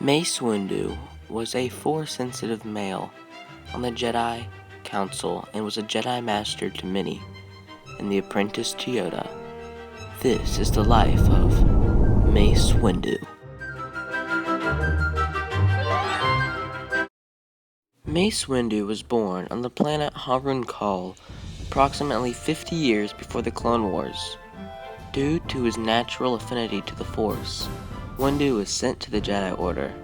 Mace Windu was a Force-sensitive male on the Jedi Council and was a Jedi Master to many, and the apprentice to Yoda. This is the life of Mace Windu. Mace Windu was born on the planet Harun Kal approximately 50 years before the Clone Wars. Due to his natural affinity to the Force, Windu was sent to the Jedi Order,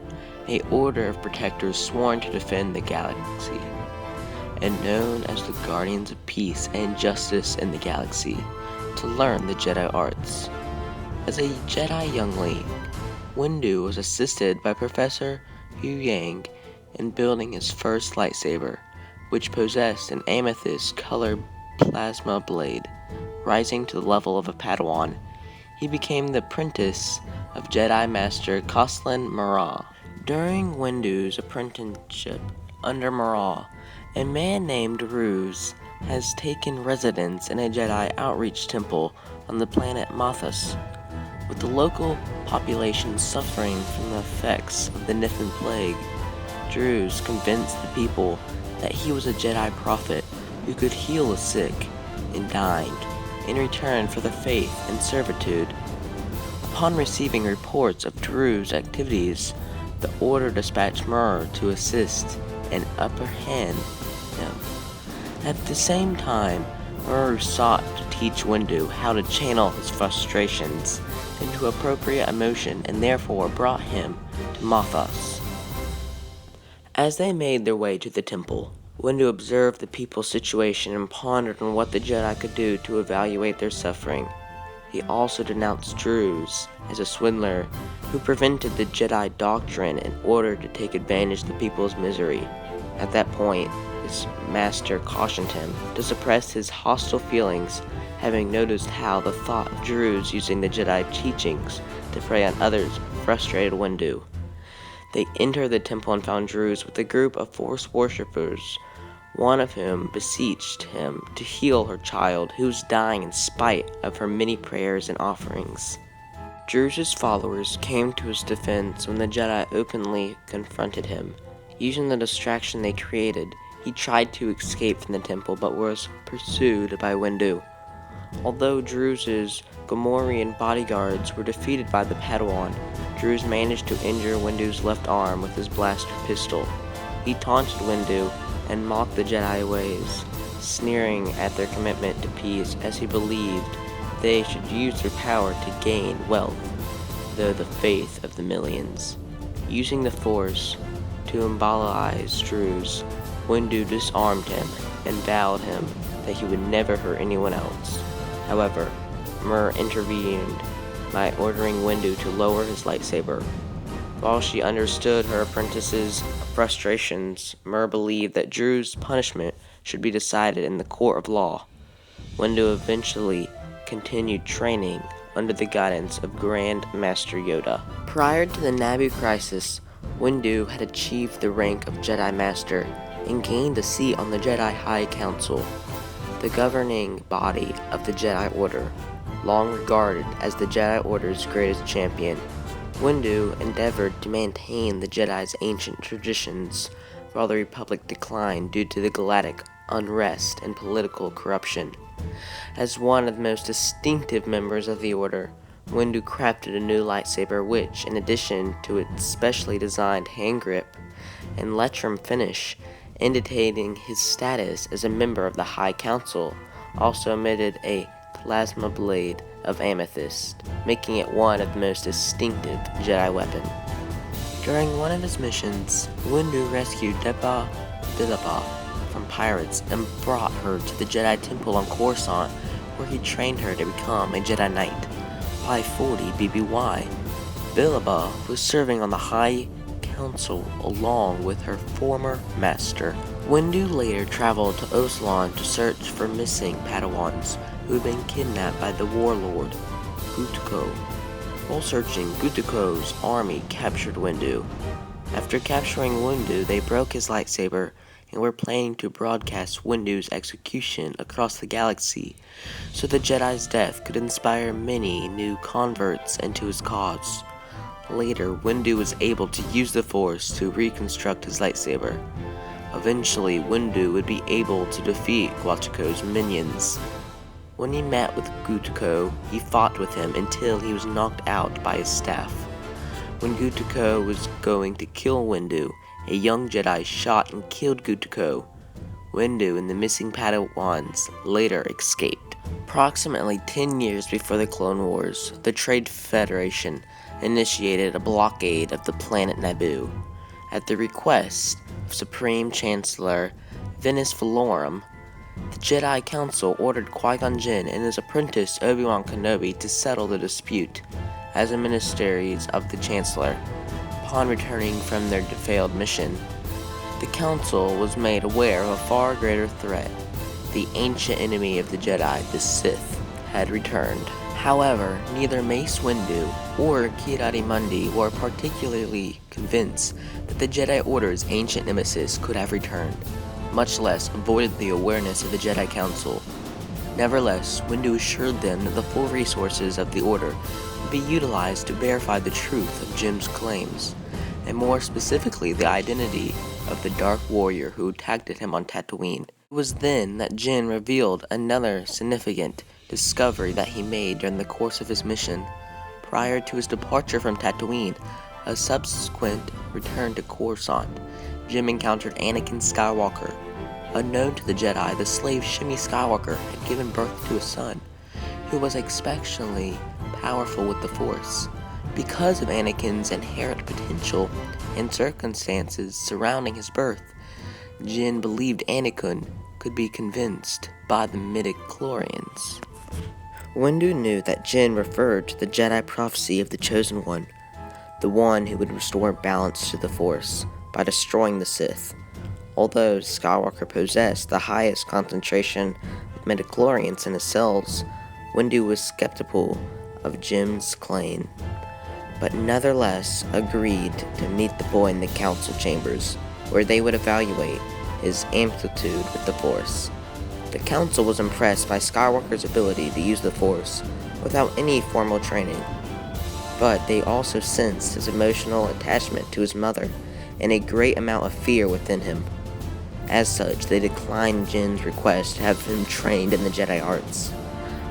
an order of protectors sworn to defend the galaxy, and known as the Guardians of Peace and Justice in the Galaxy, to learn the Jedi arts. As a Jedi youngling, Windu was assisted by Professor Huyang in building his first lightsaber, which possessed an amethyst-colored plasma blade. Rising to the level of a Padawan, he became the apprentice of Jedi Master Koslan Marah. During Windu's apprenticeship under Marah, a man named Ruse has taken residence in a Jedi outreach temple on the planet Mathas. With the local population suffering from the effects of the Nithin Plague, Ruse convinced the people that he was a Jedi prophet who could heal the sick and dying in return for their faith and servitude. Upon receiving reports of Drew's activities, the Order dispatched Mur to assist and apprehend him. At the same time, Mur sought to teach Windu how to channel his frustrations into appropriate emotion and therefore brought him to Mathas. As they made their way to the temple, Windu observed the people's situation and pondered on what the Jedi could do to evaluate their suffering. He also denounced Druze as a swindler who prevented the Jedi doctrine in order to take advantage of the people's misery. At that point, his master cautioned him to suppress his hostile feelings, having noticed how the thought of Druze using the Jedi teachings to prey on others frustrated Windu. They entered the temple and found Druze with a group of Force worshippers, one of whom beseeched him to heal her child, who was dying in spite of her many prayers and offerings. Druze's followers came to his defense when the Jedi openly confronted him. Using the distraction they created, he tried to escape from the temple but was pursued by Windu. Although Druze's Gamorrean bodyguards were defeated by the Padawan, Druze managed to injure Windu's left arm with his blaster pistol. He taunted Windu and mocked the Jedi ways, sneering at their commitment to peace as he believed they should use their power to gain wealth, though the faith of the millions. Using the Force to embolize Druze, Windu disarmed him and vowed him that he would never hurt anyone else. However, Mur intervened by ordering Windu to lower his lightsaber. While she understood her apprentice's frustrations, Mur believed that Drew's punishment should be decided in the court of law. Windu eventually continued training under the guidance of Grand Master Yoda. Prior to the Naboo crisis, Windu had achieved the rank of Jedi Master and gained a seat on the Jedi High Council, the governing body of the Jedi Order. Long regarded as the Jedi Order's greatest champion, Windu endeavored to maintain the Jedi's ancient traditions while the Republic declined due to the galactic unrest and political corruption. As one of the most distinctive members of the Order, Windu crafted a new lightsaber which, in addition to its specially designed hand grip and Letrum finish, indicating his status as a member of the High Council, also emitted a plasma blade of amethyst, making it one of the most distinctive Jedi weapons. During one of his missions, Windu rescued Deba Billaba from pirates and brought her to the Jedi Temple on Coruscant, where he trained her to become a Jedi Knight. By 40 BBY, Billaba was serving on the High Council along with her former master. Windu later traveled to Oslan to search for missing Padawans who had been kidnapped by the warlord Gutuko. While searching, Gutuko's army captured Windu. After capturing Windu, they broke his lightsaber and were planning to broadcast Windu's execution across the galaxy so the Jedi's death could inspire many new converts into his cause. Later, Windu was able to use the Force to reconstruct his lightsaber. Eventually, Windu would be able to defeat Guachuco's minions. When he met with Gutuko, he fought with him until he was knocked out by his staff. When Gutuko was going to kill Windu, a young Jedi shot and killed Gutuko. Windu and the missing Padawans later escaped. Approximately 10 years before the Clone Wars, the Trade Federation initiated a blockade of the planet Naboo. At the request of Supreme Chancellor Venus Valorum, the Jedi Council ordered Qui-Gon Jinn and his apprentice Obi-Wan Kenobi to settle the dispute as emissaries of the Chancellor. Upon returning from their failed mission, the Council was made aware of a far greater threat. The ancient enemy of the Jedi, the Sith, had returned. However, neither Mace Windu or Ki-Adi-Mundi were particularly convinced that the Jedi Order's ancient nemesis could have returned, much less avoided the awareness of the Jedi Council. Nevertheless, Windu assured them that the full resources of the Order would be utilized to verify the truth of Jim's claims, and more specifically the identity of the Dark Warrior who attacked him on Tatooine. It was then that Jin revealed another significant discovery that he made during the course of his mission. Prior to his departure from Tatooine, a subsequent return to Coruscant, Jim encountered Anakin Skywalker. Unknown to the Jedi, the slave Shmi Skywalker had given birth to a son, who was exceptionally powerful with the Force. Because of Anakin's inherent potential and circumstances surrounding his birth, Jin believed Anakin could be convinced by the midichlorians. Windu knew that Jin referred to the Jedi prophecy of the Chosen One, the one who would restore balance to the Force by destroying the Sith. Although Skywalker possessed the highest concentration of midichlorians in his cells, Windu was skeptical of Jin's claim, but nevertheless agreed to meet the boy in the council chambers, where they would evaluate his amplitude with the Force. The council was impressed by Skywalker's ability to use the Force without any formal training, but they also sensed his emotional attachment to his mother and a great amount of fear within him. As such, they declined Jin's request to have him trained in the Jedi arts.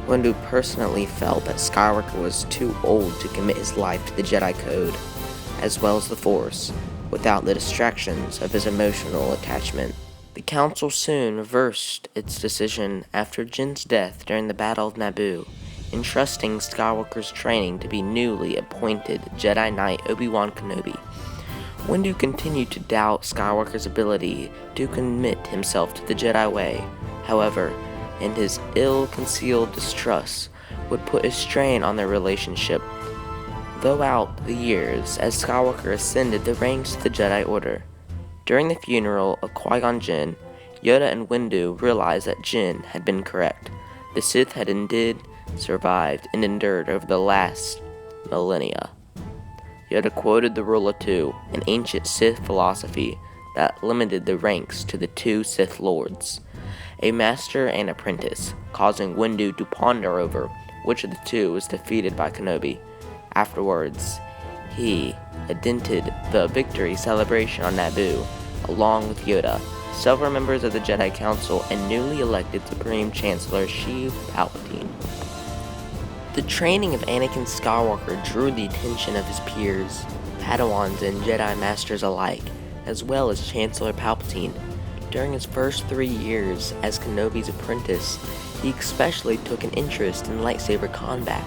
Windu personally felt that Skywalker was too old to commit his life to the Jedi Code, as well as the Force, without the distractions of his emotional attachment. The Council soon reversed its decision after Jin's death during the Battle of Naboo, entrusting Skywalker's training to be newly appointed Jedi Knight Obi-Wan Kenobi. Windu continued to doubt Skywalker's ability to commit himself to the Jedi way, however, and his ill-concealed distrust would put a strain on their relationship. Throughout the years, as Skywalker ascended the ranks of the Jedi Order, during the funeral of Qui-Gon Jinn, Yoda and Windu realized that Jin had been correct. The Sith had indeed survived and endured over the last millennia. Yoda quoted the Rule of Two, an ancient Sith philosophy that limited the ranks to the two Sith Lords, a master and apprentice, causing Windu to ponder over which of the two was defeated by Kenobi. Afterwards, he attended the victory celebration on Naboo, along with Yoda, several members of the Jedi Council, and newly elected Supreme Chancellor Sheev Palpatine. The training of Anakin Skywalker drew the attention of his peers, Padawans and Jedi Masters alike, as well as Chancellor Palpatine. During his first 3 years as Kenobi's apprentice, he especially took an interest in lightsaber combat.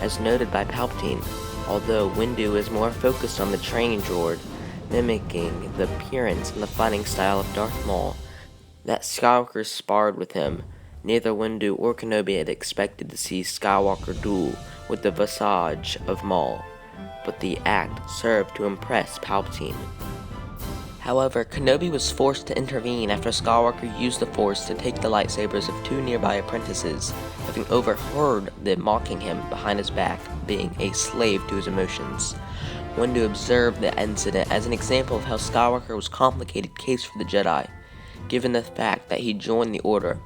As noted by Palpatine, although Windu is more focused on the training droid, mimicking the appearance and the fighting style of Darth Maul, that Skywalker sparred with him, neither Windu or Kenobi had expected to see Skywalker duel with the visage of Maul, but the act served to impress Palpatine. However, Kenobi was forced to intervene after Skywalker used the Force to take the lightsabers of 2 nearby apprentices, having overheard them mocking him behind his back, being a slave to his emotions. Windu observed the incident as an example of how Skywalker was a complicated case for the Jedi, given the fact that he joined the Order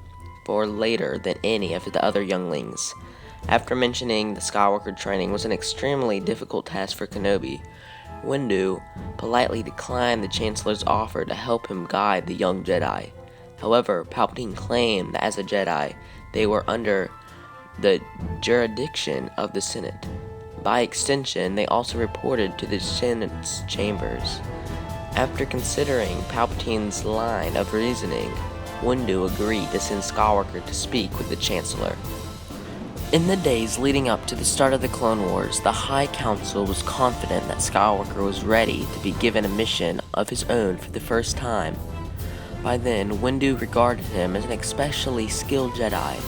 far later than any of the other younglings. After mentioning the Skywalker training was an extremely difficult task for Kenobi, Windu politely declined the Chancellor's offer to help him guide the young Jedi. However, Palpatine claimed that as a Jedi, they were under the jurisdiction of the Senate. By extension, they also reported to the Senate's chambers. After considering Palpatine's line of reasoning, Windu agreed to send Skywalker to speak with the Chancellor. In the days leading up to the start of the Clone Wars, the High Council was confident that Skywalker was ready to be given a mission of his own for the first time. By then, Windu regarded him as an especially skilled Jedi,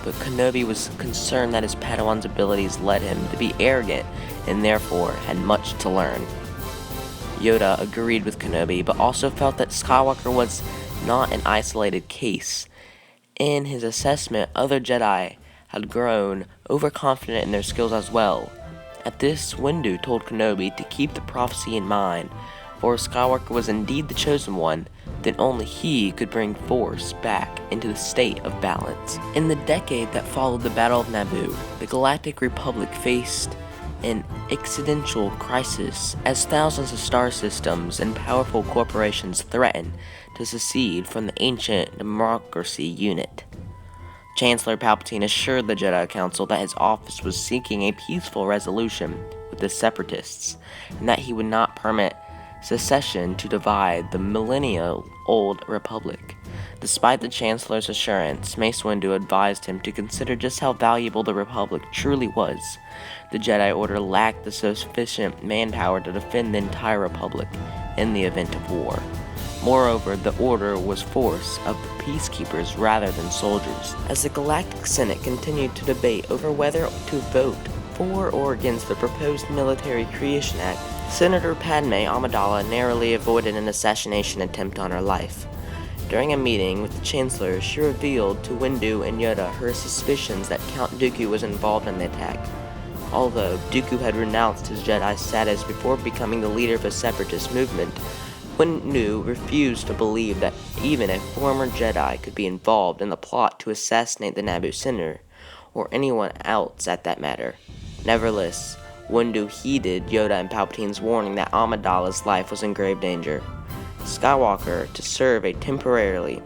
but Kenobi was concerned that his Padawan's abilities led him to be arrogant and therefore had much to learn. Yoda agreed with Kenobi, but also felt that Skywalker was not an isolated case. In his assessment, other Jedi had grown overconfident in their skills as well. At this, Windu told Kenobi to keep the prophecy in mind, for if Skywalker was indeed the chosen one, then only he could bring Force back into the state of balance. In the decade that followed the Battle of Naboo, the Galactic Republic faced an existential crisis as thousands of star systems and powerful corporations threatened to secede from the ancient democracy unit. Chancellor Palpatine assured the Jedi Council that his office was seeking a peaceful resolution with the Separatists, and that he would not permit secession to divide the millennial-old Republic. Despite the Chancellor's assurance, Mace Windu advised him to consider just how valuable the Republic truly was. The Jedi Order lacked the sufficient manpower to defend the entire Republic in the event of war. Moreover, the Order was force of peacekeepers rather than soldiers. As the Galactic Senate continued to debate over whether to vote for or against the proposed Military Creation Act, Senator Padme Amidala narrowly avoided an assassination attempt on her life. During a meeting with the Chancellor, she revealed to Windu and Yoda her suspicions that Count Dooku was involved in the attack. Although Dooku had renounced his Jedi status before becoming the leader of the Separatist movement, Windu refused to believe that even a former Jedi could be involved in the plot to assassinate the Naboo senator, or anyone else at that matter. Nevertheless, Windu heeded Yoda and Palpatine's warning that Amidala's life was in grave danger. Skywalker to serve temporarily,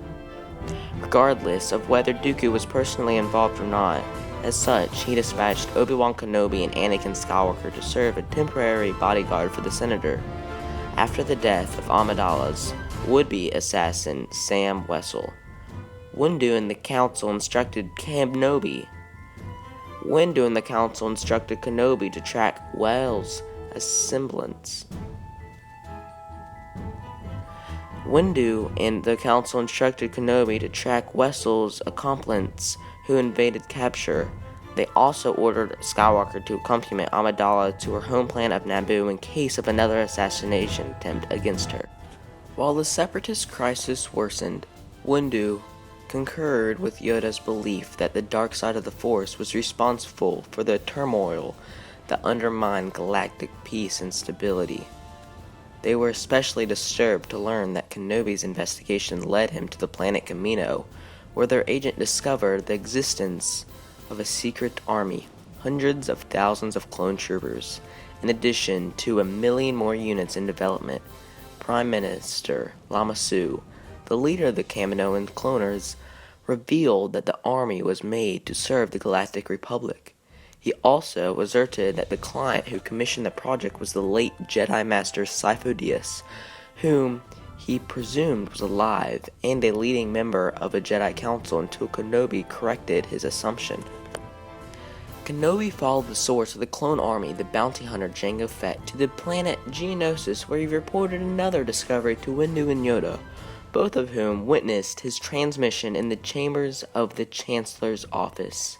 regardless of whether Dooku was personally involved or not. As such, he dispatched Obi-Wan Kenobi and Anakin Skywalker to serve a temporary bodyguard for the senator. After the death of Amidala's would-be assassin Sam Wessel, Windu and the Council instructed Kenobi to track Well's semblance. Windu and the Council instructed Kenobi to track Wessel's accomplice who invaded capture. They also ordered Skywalker to accompany Amidala to her home planet of Naboo in case of another assassination attempt against her. While the Separatist crisis worsened, Windu concurred with Yoda's belief that the dark side of the Force was responsible for the turmoil that undermined galactic peace and stability. They were especially disturbed to learn that Kenobi's investigation led him to the planet Kamino, where their agent discovered the existence of a secret army, hundreds of thousands of clone troopers, in addition to 1 million more units in development. Prime Minister Lama Su, the leader of the Kaminoan cloners, revealed that the army was made to serve the Galactic Republic. He also asserted that the client who commissioned the project was the late Jedi Master Separatist, whom he presumed was alive and a leading member of a Jedi Council until Kenobi corrected his assumption. Kenobi followed the source of the clone army, the bounty hunter Jango Fett, to the planet Geonosis, where he reported another discovery to Windu and Yoda, both of whom witnessed his transmission in the chambers of the Chancellor's office.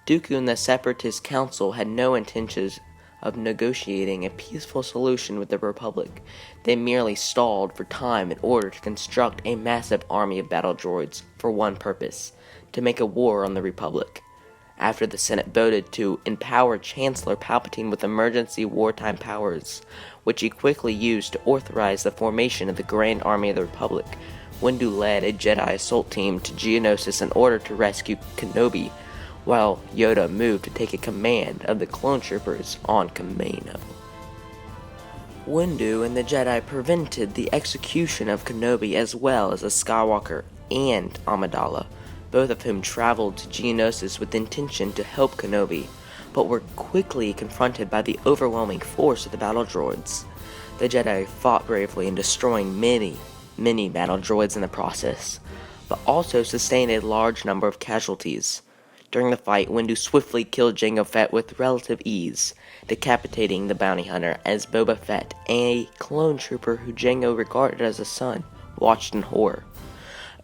Dooku and the Separatist Council had no intentions of negotiating a peaceful solution with the Republic. They merely stalled for time in order to construct a massive army of battle droids for one purpose: to make a war on the Republic. After the Senate voted to empower Chancellor Palpatine with emergency wartime powers, which he quickly used to authorize the formation of the Grand Army of the Republic, Windu led a Jedi assault team to Geonosis in order to rescue Kenobi. while Yoda moved to take a command of the clone troopers on Kamino. Windu and the Jedi prevented the execution of Kenobi as well as Skywalker and Amidala, both of whom traveled to Geonosis with the intention to help Kenobi, but were quickly confronted by the overwhelming force of the battle droids. The Jedi fought bravely in destroying many battle droids in the process, but also sustained a large number of casualties. During the fight, Windu swiftly killed Jango Fett with relative ease, decapitating the bounty hunter as Boba Fett, a clone trooper who Jango regarded as a son, watched in horror.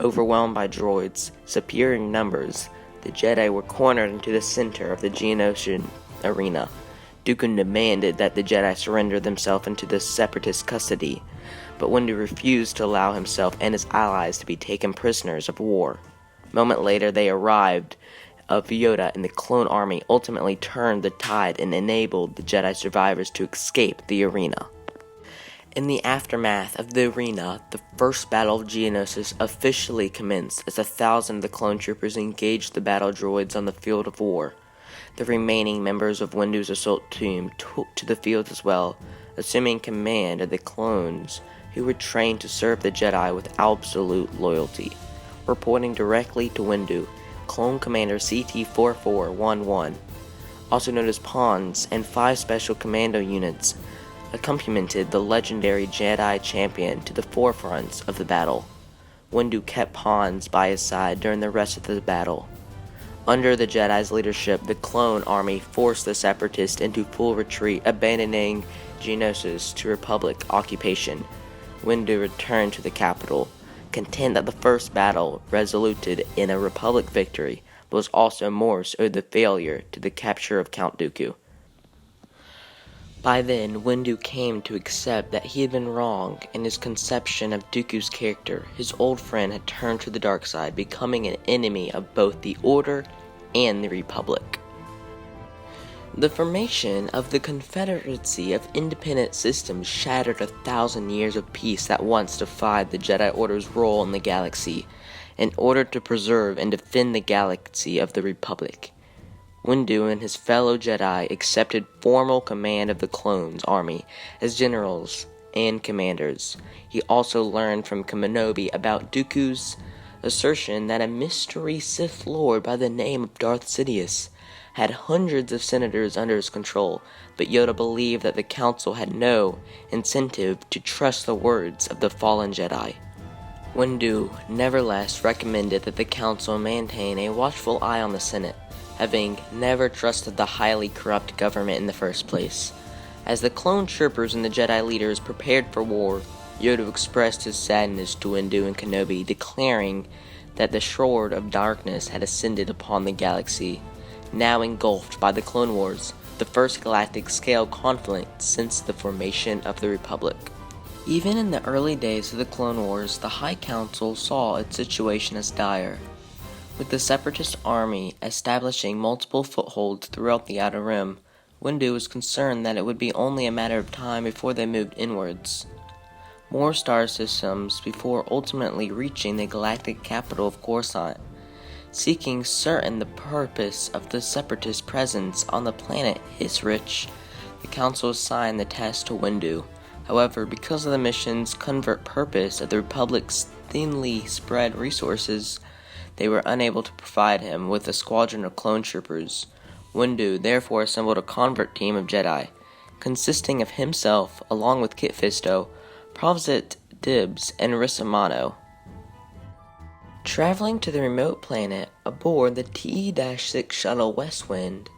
Overwhelmed by droids' superior numbers, the Jedi were cornered into the center of the Geonosian arena. Dooku demanded that the Jedi surrender themselves into the Separatist custody, but Windu refused to allow himself and his allies to be taken prisoners of war. A moment later, they arrived of Yoda and the clone army ultimately turned the tide and enabled the Jedi survivors to escape the arena. In the aftermath of the arena, the first battle of Geonosis officially commenced as 1,000 of the clone troopers engaged the battle droids on the field of war. The remaining members of Windu's assault team took to the field as well, assuming command of the clones who were trained to serve the Jedi with absolute loyalty. Reporting directly to Windu, Clone Commander CT-4411, also known as Pawns, and 5 special commando units accompanied the legendary Jedi champion to the forefronts of the battle. Windu kept Pawns by his side during the rest of the battle. Under the Jedi's leadership, the clone army forced the Separatists into full retreat, abandoning Geonosis to Republic occupation. Windu returned to the capital, content that the first battle resulted in a Republic victory, but was also more so the failure to the capture of Count Dooku. By then, Windu came to accept that he had been wrong in his conception of Dooku's character. His old friend had turned to the dark side, becoming an enemy of both the Order and the Republic. The formation of the Confederacy of Independent Systems shattered 1,000 years of peace that once defied the Jedi Order's role in the galaxy, in order to preserve and defend the galaxy of the Republic. Windu and his fellow Jedi accepted formal command of the clones' army as generals and commanders. He also learned from Kenobi about Dooku's assertion that a mystery Sith Lord by the name of Darth Sidious had hundreds of senators under his control, but Yoda believed that the Council had no incentive to trust the words of the fallen Jedi. Windu nevertheless recommended that the Council maintain a watchful eye on the Senate, having never trusted the highly corrupt government in the first place. As the clone troopers and the Jedi leaders prepared for war, Yoda expressed his sadness to Windu and Kenobi, declaring that the Shroud of Darkness had ascended upon the galaxy, now engulfed by the Clone Wars, the first galactic-scale conflict since the formation of the Republic. Even in the early days of the Clone Wars, the High Council saw its situation as dire. With the Separatist army establishing multiple footholds throughout the Outer Rim, Windu was concerned that it would be only a matter of time before they moved inwards. More star systems before ultimately reaching the galactic capital of Coruscant. Seeking certain the purpose of the Separatist presence on the planet Hissrich, the Council assigned the task to Windu. However, because of the mission's covert purpose of the Republic's thinly spread resources, they were unable to provide him with a squadron of clone troopers. Windu therefore assembled a convert team of Jedi, consisting of himself along with Kit Fisto, Provzit Dibbs, and Rissamano. Traveling to the remote planet aboard the T-6 shuttle Westwind,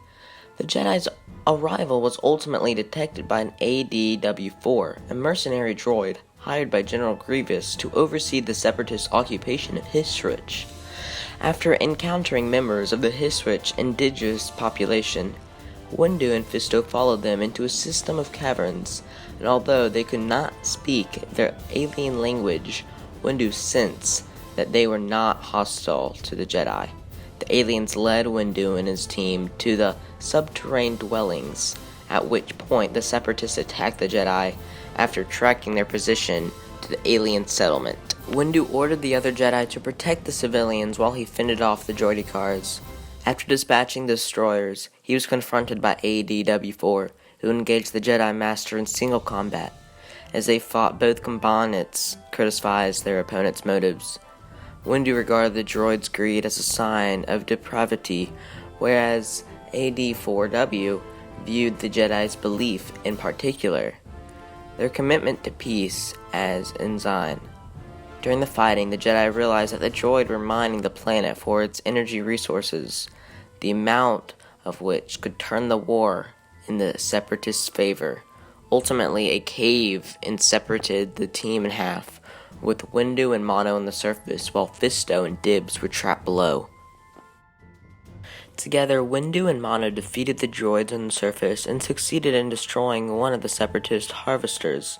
the Jedi's arrival was ultimately detected by an ADW-4, a mercenary droid hired by General Grievous to oversee the Separatist occupation of Hissrich. After encountering members of the Hissrich indigenous population, Windu and Fisto followed them into a system of caverns, and although they could not speak their alien language, Windu sensed that they were not hostile to the Jedi. The aliens led Windu and his team to the subterranean dwellings, at which point the Separatists attacked the Jedi after tracking their position to the alien settlement. Windu ordered the other Jedi to protect the civilians while he fended off the droidicars. After dispatching the destroyers, he was confronted by ADW-4, who engaged the Jedi Master in single combat. As they fought, both combatants criticized their opponent's motives. Windu regarded the droid's greed as a sign of depravity, whereas AD-4W viewed the Jedi's belief in particular, their commitment to peace, as ensign. During the fighting, the Jedi realized that the droid were mining the planet for its energy resources, the amount of which could turn the war in the Separatists' favor. Ultimately, a cave-in separated the team in half, with Windu and Mono on the surface, while Fisto and Dibs were trapped below. Together, Windu and Mono defeated the droids on the surface and succeeded in destroying one of the Separatist harvesters.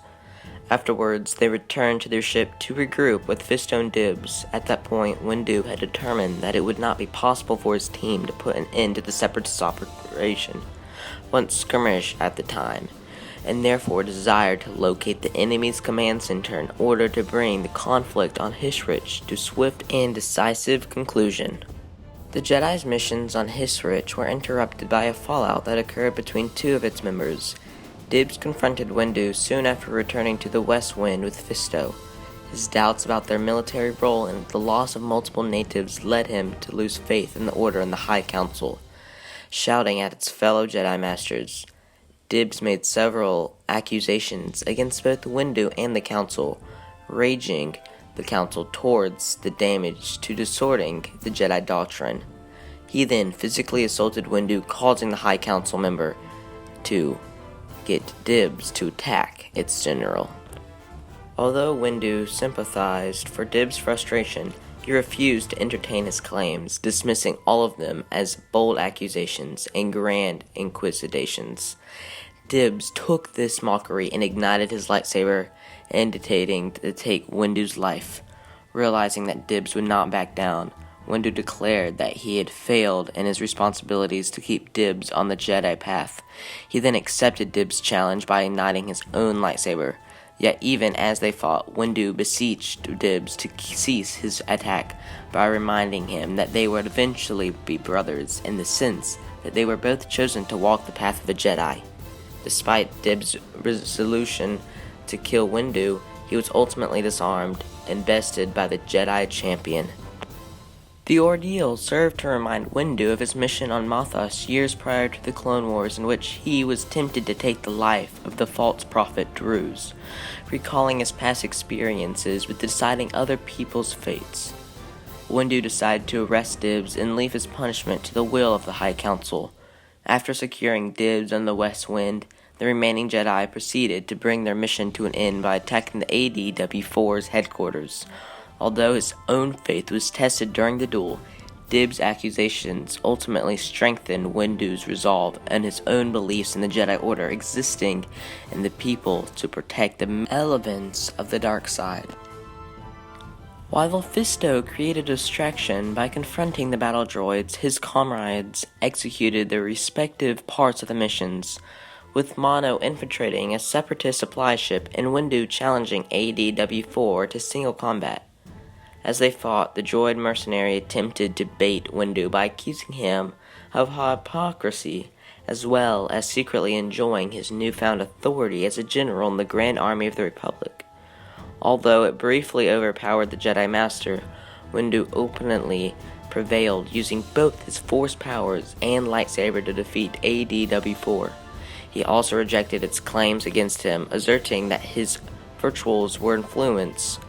Afterwards, they returned to their ship to regroup with Fisto and Dibs. At that point, Windu had determined that it would not be possible for his team to put an end to the Separatist operation, once skirmish at the time, and therefore desired to locate the enemy's command center in order to bring the conflict on Hissrich to swift and decisive conclusion. The Jedi's missions on Hissrich were interrupted by a fallout that occurred between two of its members. Dibs confronted Windu soon after returning to the West Wind with Fisto. His doubts about their military role and the loss of multiple natives led him to lose faith in the Order and the High Council, shouting at its fellow Jedi Masters. Dibs made several accusations against both Windu and the Council, raging the Council towards the damage to distorting the Jedi doctrine. He then physically assaulted Windu, causing the High Council member to get Dibs to attack its general. Although Windu sympathized for Dibs' frustration, he refused to entertain his claims, dismissing all of them as bold accusations and grand inquisitions. Dibs took this mockery and ignited his lightsaber, intending to take Windu's life. Realizing that Dibs would not back down, Windu declared that he had failed in his responsibilities to keep Dibs on the Jedi path. He then accepted Dibs' challenge by igniting his own lightsaber. Yet even as they fought, Windu beseeched Dibs to cease his attack by reminding him that they would eventually be brothers in the sense that they were both chosen to walk the path of a Jedi. Despite Dibs' resolution to kill Windu, he was ultimately disarmed and bested by the Jedi champion. The ordeal served to remind Windu of his mission on Mathas years prior to the Clone Wars, in which he was tempted to take the life of the false prophet Druz, recalling his past experiences with deciding other people's fates. Windu decided to arrest Dibs and leave his punishment to the will of the High Council. After securing Dibs on the West Wind, the remaining Jedi proceeded to bring their mission to an end by attacking the ADW-4's headquarters. Although his own faith was tested during the duel, Dibs' accusations ultimately strengthened Windu's resolve and his own beliefs in the Jedi Order existing in the people to protect the elements of the dark side. While Fisto created a distraction by confronting the battle droids, his comrades executed their respective parts of the missions, with Mono infiltrating a Separatist supply ship and Windu challenging ADW-4 to single combat. As they fought, the droid mercenary attempted to bait Windu by accusing him of hypocrisy, as well as secretly enjoying his newfound authority as a general in the Grand Army of the Republic. Although it briefly overpowered the Jedi Master, Windu openly prevailed, using both his Force powers and lightsaber to defeat ADW-4. He also rejected its claims against him, asserting that his rituals were influenced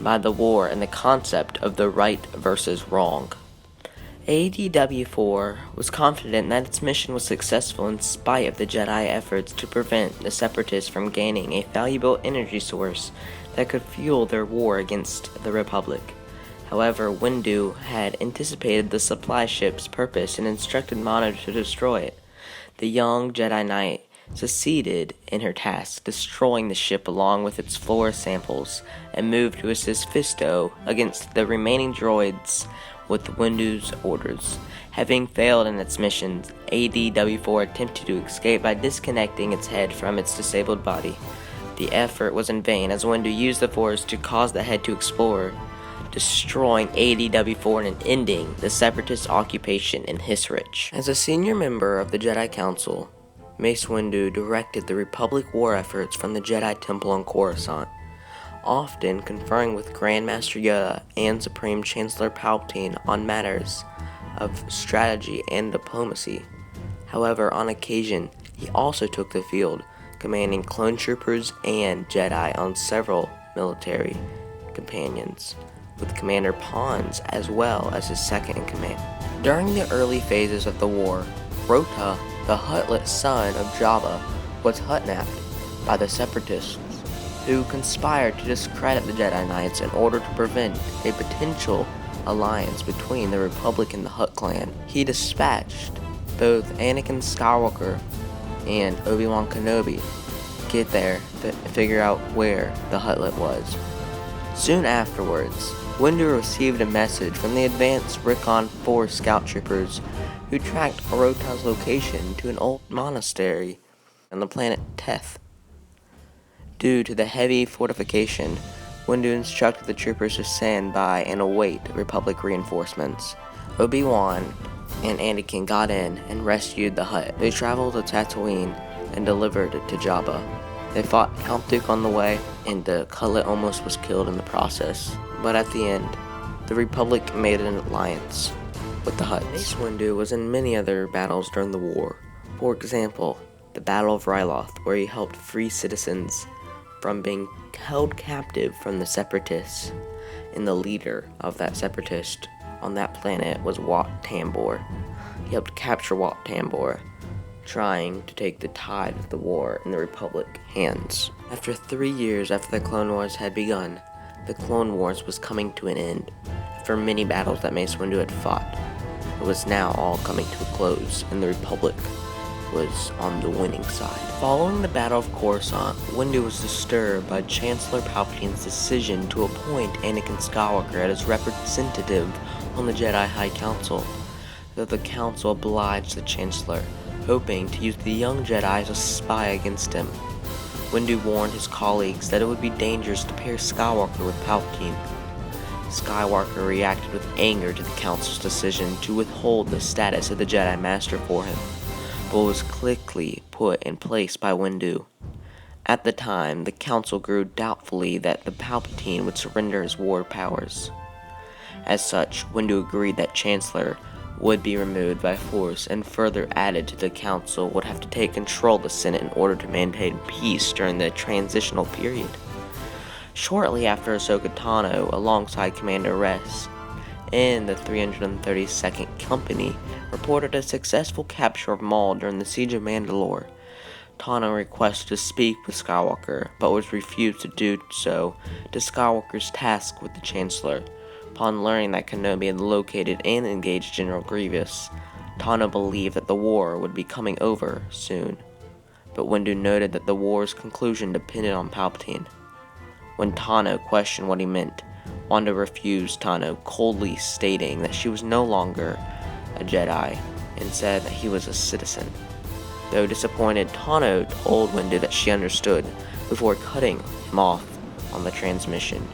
by the war and the concept of the right versus wrong. ADW-4 was confident that its mission was successful in spite of the Jedi efforts to prevent the Separatists from gaining a valuable energy source that could fuel their war against the Republic. However, Windu had anticipated the supply ship's purpose and instructed Mono to destroy it. The young Jedi Knight succeeded in her task, destroying the ship along with its flora samples, and moved to assist Fisto against the remaining droids with Windu's orders. Having failed in its missions, ADW-4 attempted to escape by disconnecting its head from its disabled body. The effort was in vain, as Windu used the Force to cause the head to explode, destroying ADW4 and ending the Separatist occupation in Hissrich. As a senior member of the Jedi Council, Mace Windu directed the Republic war efforts from the Jedi Temple on Coruscant, often conferring with Grandmaster Yoda and Supreme Chancellor Palpatine on matters of strategy and diplomacy. However, on occasion, he also took the field, commanding clone troopers and Jedi on several military companions, with Commander Pons as well as his second-in-command. During the early phases of the war, Rota, the Huttlet son of Jabba, was hutnapped by the Separatists, who conspired to discredit the Jedi Knights in order to prevent a potential alliance between the Republic and the Hutt clan. He dispatched both Anakin Skywalker and Obi-Wan Kenobi get there to figure out where the Huttlet was. Soon afterwards, Windu received a message from the advanced Recon Force scout troopers who tracked Rota's location to an old monastery on the planet Teth. Due to the heavy fortification, Windu instructed the troopers to stand by and await Republic reinforcements. Obi-Wan and Anakin got in and rescued the Hutt. They traveled to Tatooine and delivered it to Jabba. They fought Count Dooku on the way, and the Huttlet almost was killed in the process. But at the end, the Republic made an alliance with the Hutts. Mace Windu was in many other battles during the war. For example, the Battle of Ryloth, where he helped free citizens from being held captive from the Separatists, and the leader of that Separatist on that planet was Wat Tambor. He helped capture Wat Tambor, trying to take the tide of the war in the Republic hands. After 3 years after the Clone Wars had begun, the Clone Wars was coming to an end. For many battles that Mace Windu had fought, it was now all coming to a close, and the Republic was on the winning side. Following the Battle of Coruscant, Windu was disturbed by Chancellor Palpatine's decision to appoint Anakin Skywalker as representative on the Jedi High Council, though the Council obliged the Chancellor, hoping to use the young Jedi as a spy against him. Windu warned his colleagues that it would be dangerous to pair Skywalker with Palpatine. Skywalker reacted with anger to the Council's decision to withhold the status of the Jedi Master for him, but was quickly put in place by Windu. At the time, the Council grew doubtfully that the Palpatine would surrender his war powers. As such, Windu agreed that Chancellor would be removed by force, and further added to the Council would have to take control of the Senate in order to maintain peace during the transitional period. Shortly after, Ahsoka Tano, alongside Commander Rex and the 332nd Company, reported a successful capture of Maul during the Siege of Mandalore. Tano requested to speak with Skywalker, but was refused to do so to Skywalker's task with the Chancellor. Upon learning that Kenobi had located and engaged General Grievous, Tano believed that the war would be coming over soon, but Windu noted that the war's conclusion depended on Palpatine. When Tano questioned what he meant, Wanda refused Tano, coldly stating that she was no longer a Jedi and said that he was a citizen. Though disappointed, Tano told Windu that she understood before cutting him off on the transmission.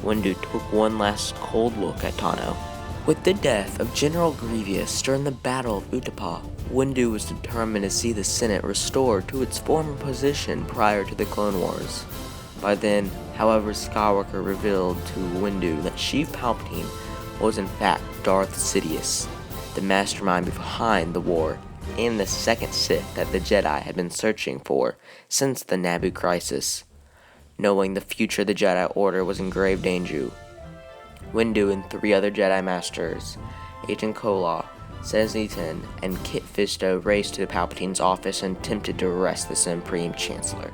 Windu took one last cold look at Tano. With the death of General Grievous during the Battle of Utapau, Windu was determined to see the Senate restored to its former position prior to the Clone Wars. By then, however, Skywalker revealed to Windu that Sheev Palpatine was in fact Darth Sidious, the mastermind behind the war, and the second Sith that the Jedi had been searching for since the Naboo crisis. Knowing the future of the Jedi Order was in grave danger, Windu and 3 other Jedi Masters, Agent Kola, Sez-Nitan, and Kit Fisto, raced to Palpatine's office and attempted to arrest the Supreme Chancellor.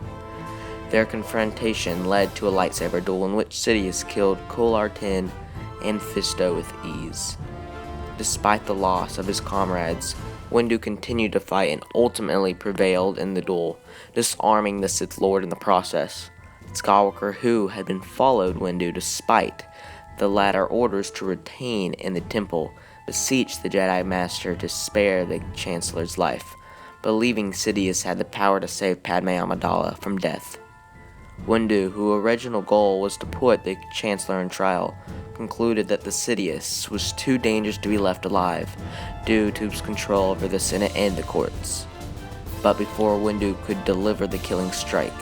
Their confrontation led to a lightsaber duel in which Sidious killed Kolar 10 and Fisto with ease. Despite the loss of his comrades, Windu continued to fight and ultimately prevailed in the duel, disarming the Sith Lord in the process. Skywalker, who had been followed Windu despite the latter orders to retain in the temple, beseeched the Jedi Master to spare the Chancellor's life, believing Sidious had the power to save Padme Amidala from death. Windu, whose original goal was to put the Chancellor on trial, concluded that the Sidious was too dangerous to be left alive due to his control over the Senate and the courts. But before Windu could deliver the killing strike,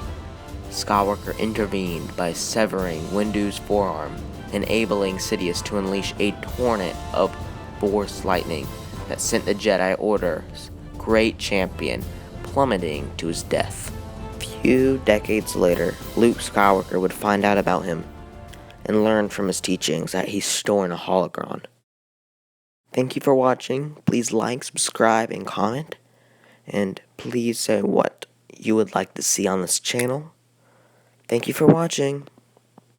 Skywalker intervened by severing Windu's forearm, enabling Sidious to unleash a torrent of Force lightning that sent the Jedi Order's great champion plummeting to his death. Few decades later, Luke Skywalker would find out about him and learn from his teachings that he's storing a holocron. Thank you for watching. Please like, subscribe, and comment. And please say what you would like to see on this channel. Thank you for watching.